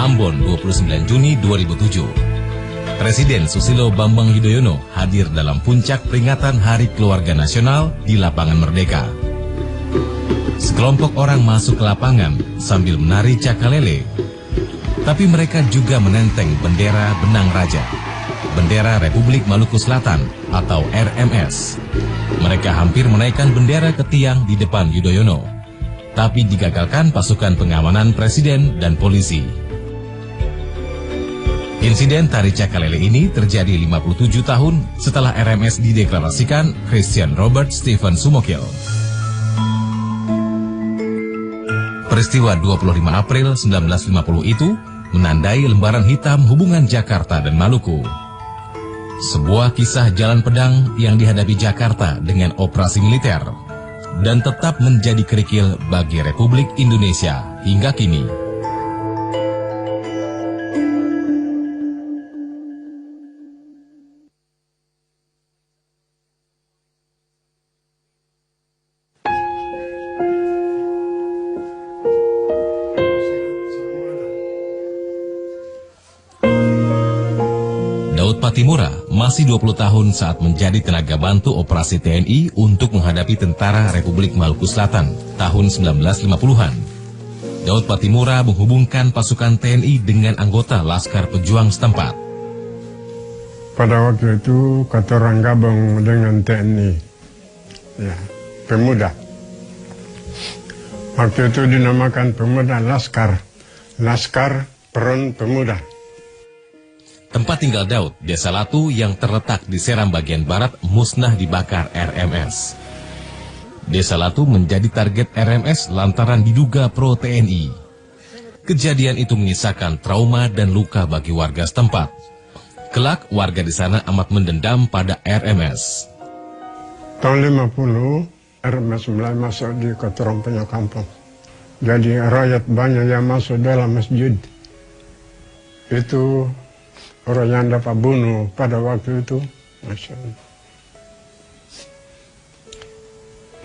Ambon 29 Juni 2007. Presiden Susilo Bambang Yudhoyono hadir dalam puncak peringatan Hari Keluarga Nasional di Lapangan Merdeka. Sekelompok orang masuk ke lapangan sambil menari cakalele. Tapi mereka juga menenteng bendera Benang Raja, bendera Republik Maluku Selatan atau RMS. Mereka hampir menaikkan bendera ke tiang di depan Yudhoyono, tapi digagalkan pasukan pengamanan presiden dan polisi. Insiden tari cakalele ini terjadi 57 tahun setelah RMS dideklarasikan Christian Robert Stephen Sumokil. Peristiwa 25 April 1950 itu menandai lembaran hitam hubungan Jakarta dan Maluku. Sebuah kisah jalan pedang yang dihadapi Jakarta dengan operasi militer dan tetap menjadi kerikil bagi Republik Indonesia hingga kini. Daud Patimura masih 20 tahun saat menjadi tenaga bantu operasi TNI untuk menghadapi Tentara Republik Maluku Selatan tahun 1950-an. Daud Patimura menghubungkan pasukan TNI dengan anggota Laskar Pejuang setempat. Pada waktu itu kata orang gabung dengan TNI, ya, pemuda. Waktu itu dinamakan pemuda Laskar, Laskar Peron Pemuda. Tempat tinggal Daud, Desa Latu yang terletak di Seram bagian barat musnah dibakar RMS. Desa Latu menjadi target RMS lantaran diduga pro-TNI. Kejadian itu menyisakan trauma dan luka bagi warga setempat. Kelak, warga di sana amat mendendam pada RMS. Tahun 50, RMS mulai masuk di kotoran punya kampung. Jadi rakyat banyak yang masuk dalam masjid. Itu orang yang dapat bunuh pada waktu itu, Masya Allah.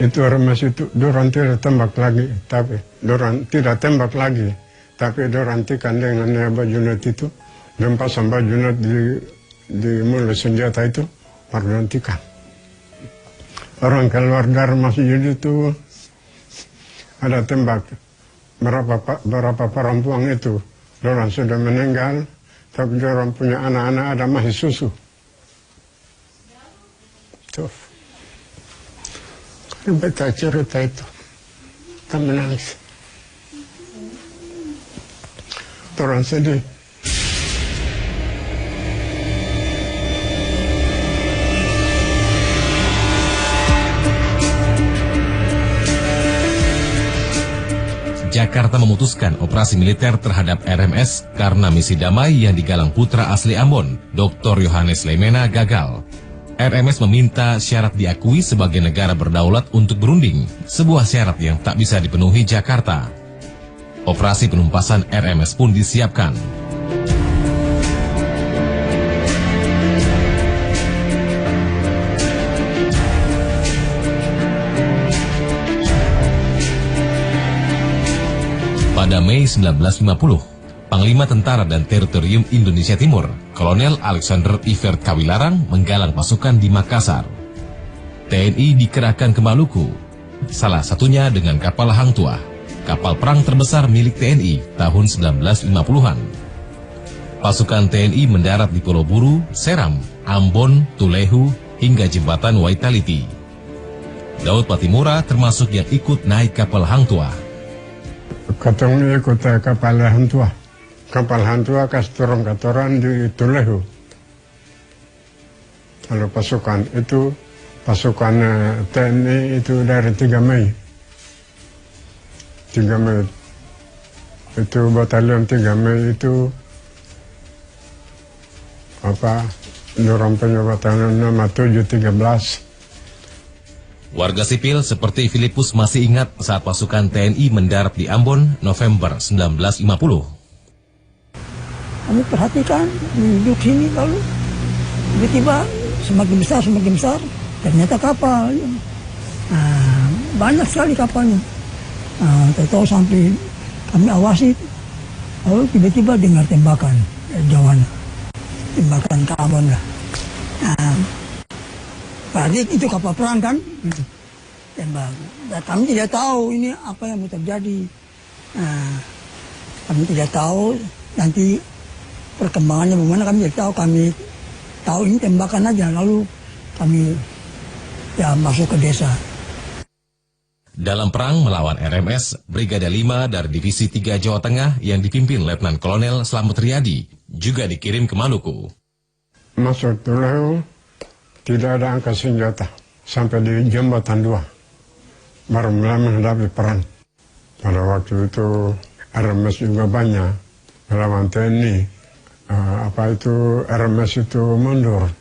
Itu RMS itu, dorang tidak tembak lagi, tapi dorang tidak tembak lagi, tapi dorang tikan dengan bajunat itu, dan pasang bajunat di mulut senjata itu, baru tikan. Orang keluar dari masjid itu, ada tembak, berapa perempuan itu, dorang sudah meninggal, tapi orang punya anak-anak ada masih susu. Tuh. Kalau baca cerita itu, kita menangis. Orang sedih. Jakarta memutuskan operasi militer terhadap RMS karena misi damai yang digalang putra asli Ambon, Dr. Yohanes Leimena, gagal. RMS meminta syarat diakui sebagai negara berdaulat untuk berunding, sebuah syarat yang tak bisa dipenuhi Jakarta. Operasi penumpasan RMS pun disiapkan. Pada Mei 1950, Panglima Tentara dan Teritorium Indonesia Timur, Kolonel Alexander Evert Kawilarang menggalang pasukan di Makassar. TNI dikerahkan ke Maluku, salah satunya dengan kapal Hang Tuah, kapal perang terbesar milik TNI tahun 1950-an. Pasukan TNI mendarat di Pulau Buru, Seram, Ambon, Tulehu, hingga jembatan Waitaliti. Daud Patimura termasuk yang ikut naik kapal Hang Tuah. Katong ikut kapal Hang Tuah. Kapal Hang Tuah kasturun katoran di Tulehu. Kalau pasukan itu, pasukan TNI itu dari 3 Mei. 3 Mei. Itu batalion 3 Mei itu dorong punya batalion nama 713. Warga sipil seperti Filipus masih ingat saat pasukan TNI mendarat di Ambon November 1950. Kami perhatikan, duduk sini lalu tiba-tiba semakin besar, ternyata kapal. Banyak sekali kapalnya. Tahu sampai kami awasi, Lalu tiba-tiba dengar tembakan jauhan, tembakan ke Ambon lah. Nah, berarti itu kapal perang kan? Tembak. Nah, kami tidak tahu ini apa yang mau terjadi. Nah, kami tidak tahu nanti perkembangannya bagaimana, kami tidak tahu. Kami tahu ini tembakan aja, lalu kami ya masuk ke desa. Dalam perang melawan RMS, Brigade 5 dari Divisi 3 Jawa Tengah yang dipimpin Letnan Kolonel Slamet Riyadi juga dikirim ke Maluku. Masuk dulu tidak ada angkat senjata sampai di Jembatan 2 baru mulai menghadapi perang. Pada waktu itu RMS juga banyak melawan TNI. RMS itu mundur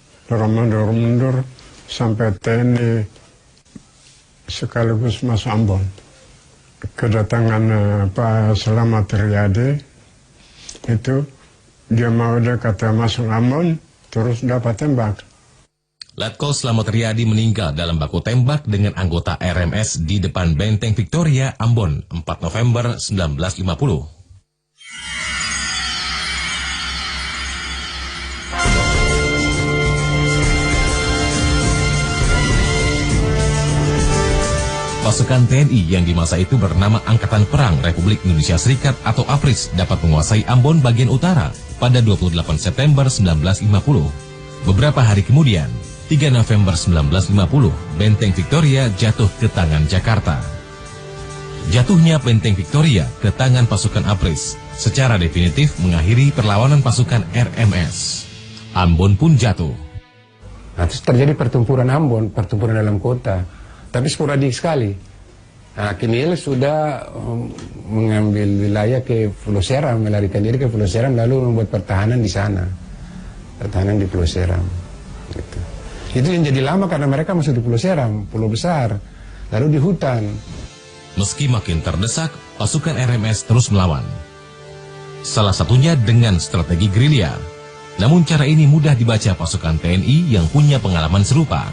sampai TNI sekaligus masuk Ambon. Kedatangan Pak Slamet Riyadi itu dia mau kata masuk Ambon terus dapat tembak. Letkol Slamet Riyadi meninggal dalam baku tembak dengan anggota RMS di depan Benteng Victoria, Ambon, 4 November 1950. Pasukan TNI yang di masa itu bernama Angkatan Perang Republik Indonesia Serikat atau APRIS dapat menguasai Ambon bagian utara pada 28 September 1950. Beberapa hari kemudian, 3 November 1950, Benteng Victoria jatuh ke tangan Jakarta. Jatuhnya Benteng Victoria ke tangan pasukan APRIS secara definitif mengakhiri perlawanan pasukan RMS. Ambon pun jatuh. Nah, terus terjadi pertempuran Ambon, pertempuran dalam kota. Tapi sporadik sekali. Nah, Kinil sudah mengambil wilayah ke Pulau Seram, melarikan diri ke Pulau Seram, lalu membuat pertahanan di sana. Pertahanan di Pulau Seram. Gitu. Itu yang jadi lama karena mereka masuk di Pulau Seram, pulau besar, lalu di hutan. Meski makin terdesak, pasukan RMS terus melawan. Salah satunya dengan strategi gerilya. Namun cara ini mudah dibaca pasukan TNI yang punya pengalaman serupa.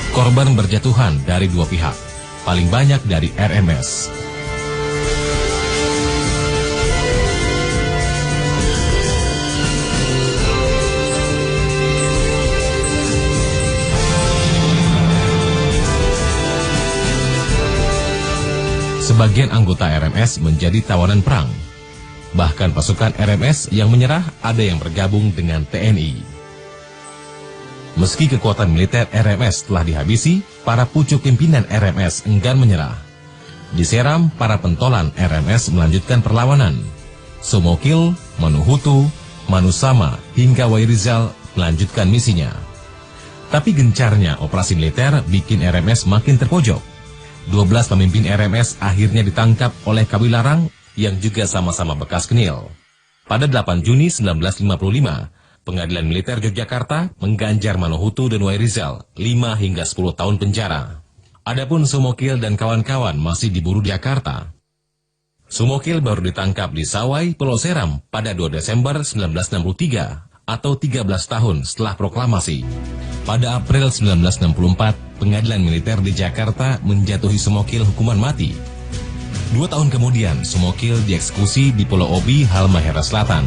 Korban berjatuhan dari dua pihak, paling banyak dari RMS. Sebagian anggota RMS menjadi tawanan perang. Bahkan pasukan RMS yang menyerah ada yang bergabung dengan TNI. Meski kekuatan militer RMS telah dihabisi, para pucuk pimpinan RMS enggan menyerah. Di Seram, para pentolan RMS melanjutkan perlawanan. Sumokil, Manuhutu, Manusama, hingga Wairizal melanjutkan misinya. Tapi gencarnya operasi militer bikin RMS makin terpojok. 12 pemimpin RMS akhirnya ditangkap oleh Kawilarang yang juga sama-sama bekas Kenil. Pada 8 Juni 1955, Pengadilan Militer Yogyakarta mengganjar Manuhutu dan Wairizal 5 hingga 10 tahun penjara. Adapun Sumokil dan kawan-kawan masih diburu di Jakarta. Sumokil baru ditangkap di Sawai, Pulau Seram pada 2 Desember 1963 atau 13 tahun setelah proklamasi. Pada April 1964, Pengadilan Militer di Jakarta menjatuhi Sumokil hukuman mati. 2 tahun kemudian, Sumokil dieksekusi di Pulau Obi, Halmahera Selatan.